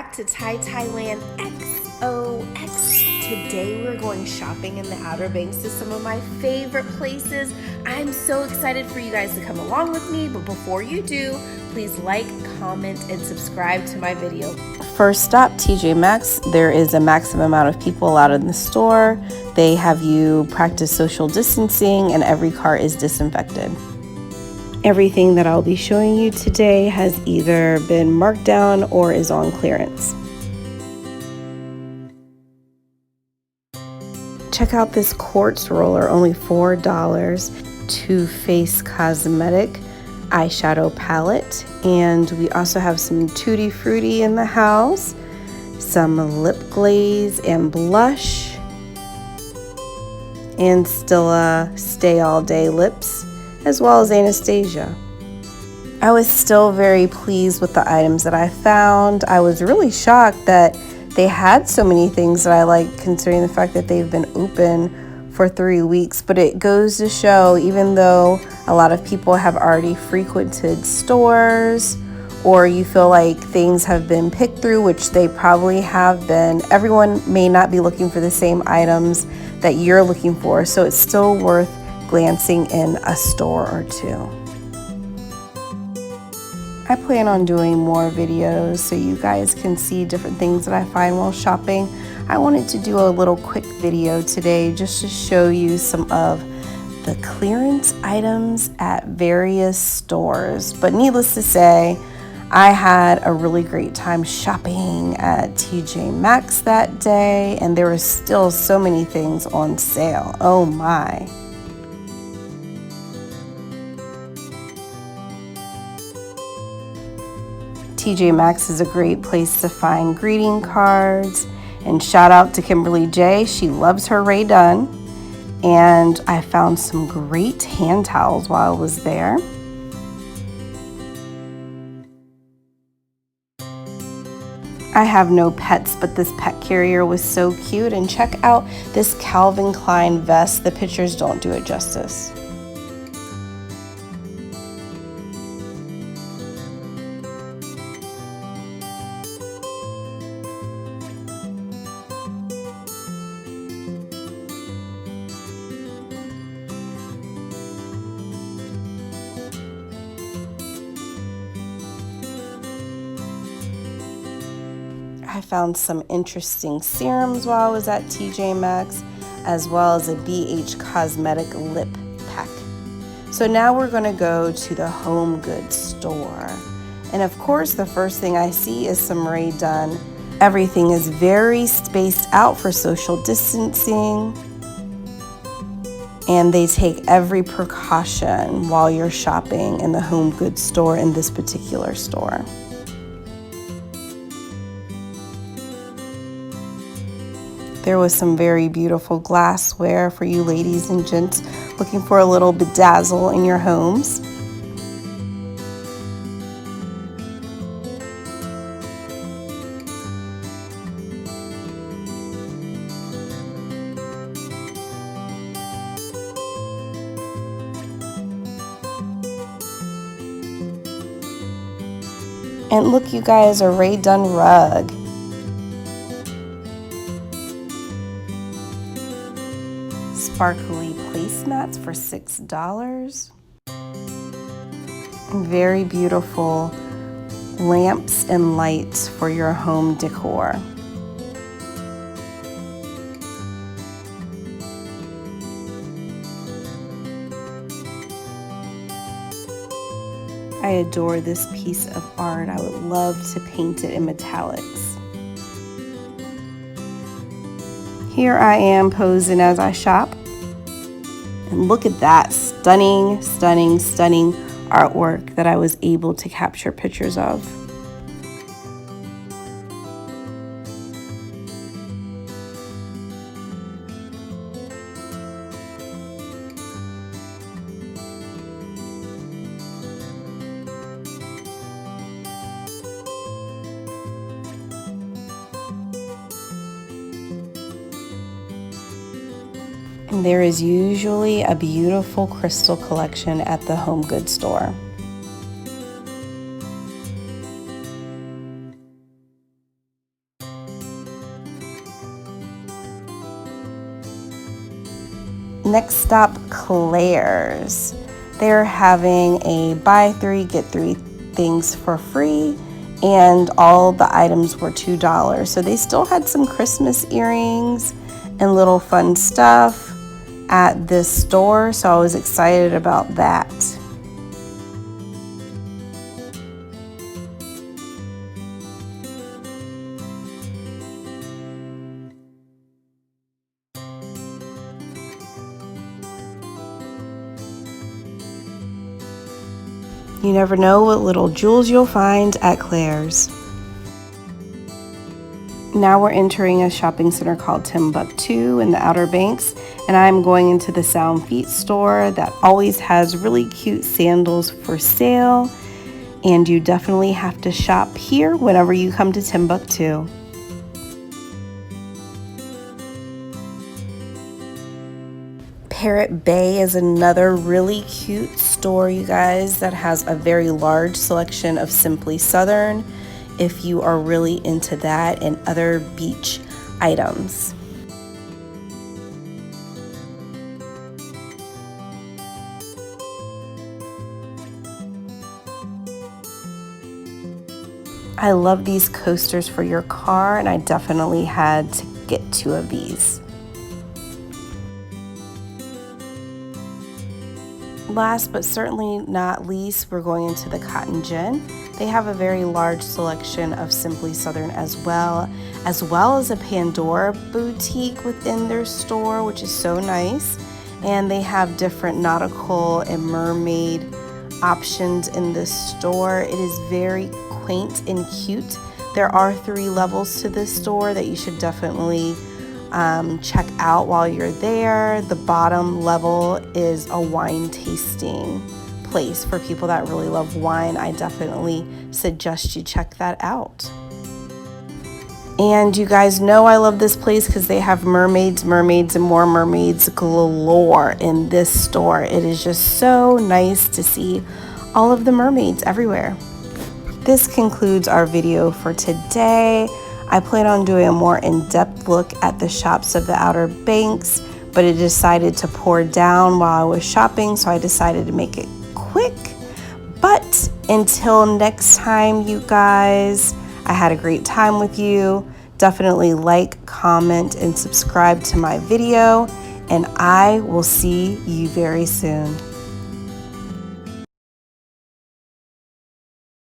back to TyeTye&Co XOX. Today we're going shopping in the Outer Banks to some of my favorite places. I'm so excited for you guys to come along with me, but before you do, please like, comment, and subscribe to my video. First stop, TJ Maxx. There is a maximum amount of people allowed in the store. They have you practice social distancing and every cart is disinfected. Everything that I'll be showing you today has either been marked down or is on clearance. Check out this quartz roller, only $4. Too Faced Cosmetic eyeshadow palette. And we also have some Tutti Frutti in the house, some lip glaze and blush, and Stila Stay All Day lips, as well as Anastasia. I was still very pleased with the items that I found. I was really shocked that they had so many things that I like, considering the fact that they've been open for 3 weeks. But it goes to show, even though a lot of people have already frequented stores, or you feel like things have been picked through, which they probably have been, everyone may not be looking for the same items that you're looking for. So it's still worth glancing in a store or two. I plan on doing more videos so you guys can see different things that I find while shopping. I wanted to do a little quick video today just to show you some of the clearance items at various stores. But needless to say, I had a really great time shopping at TJ Maxx that day, and there were still so many things on sale. Oh my. TJ Maxx is a great place to find greeting cards, and shout out to Kimberly J. She loves her Rae Dunn, and I found some great hand towels while I was there. I have no pets, but this pet carrier was so cute, and check out this Calvin Klein vest. The pictures don't do it justice. I found some interesting serums while I was at TJ Maxx, as well as a BH Cosmetic lip pack. So now we're going to go to the HomeGoods store. And of course, the first thing I see is some Rae Dunn. Everything is very spaced out for social distancing, and they take every precaution while you're shopping in the HomeGoods store in this particular store. There was some very beautiful glassware for you ladies and gents looking for a little bedazzle in your homes. And look, you guys, a Rae Dunn rug. Sparkly placemats for $6. Very beautiful lamps and lights for your home decor. I adore this piece of art. I would love to paint it in metallics. Here I am posing as I shop. And look at that stunning, stunning, stunning artwork that I was able to capture pictures of. And there is usually a beautiful crystal collection at the HomeGoods store. Next stop, Claire's. They're having a buy 3 get 3 things for free, and all the items were $2. So they still had some Christmas earrings and little fun stuff at this store, so I was excited about that. You never know what little jewels you'll find at Claire's. Now we're entering a shopping center called Timbuktu in the Outer Banks, and I'm going into the Sound Feet store that always has really cute sandals for sale, and you definitely have to shop here whenever you come to Timbuktu. Parrot Bay is another really cute store, you guys, that has a very large selection of Simply Southern if you are really into that, and other beach items. I love these coasters for your car, and I definitely had to get 2 of these. Last but certainly not least, we're going into the Cotton Gin. They have a very large selection of Simply Southern as well as a Pandora boutique within their store, which is so nice. And they have different nautical and mermaid options in this store. It is very quaint and cute. There are 3 levels to this store that you should definitely check out while you're there. The bottom level is a wine tasting place for people that really love wine. I definitely suggest you check that out. And you guys know I love this place because they have mermaids, and more mermaids galore in this store. It is just so nice to see all of the mermaids everywhere. This concludes our video for today. I plan on doing a more in-depth look at the shops of the Outer Banks, but it decided to pour down while I was shopping, so I decided to make it quick. But until next time, you guys, I had a great time with you. Definitely like, comment, and subscribe to my video, and I will see you very soon.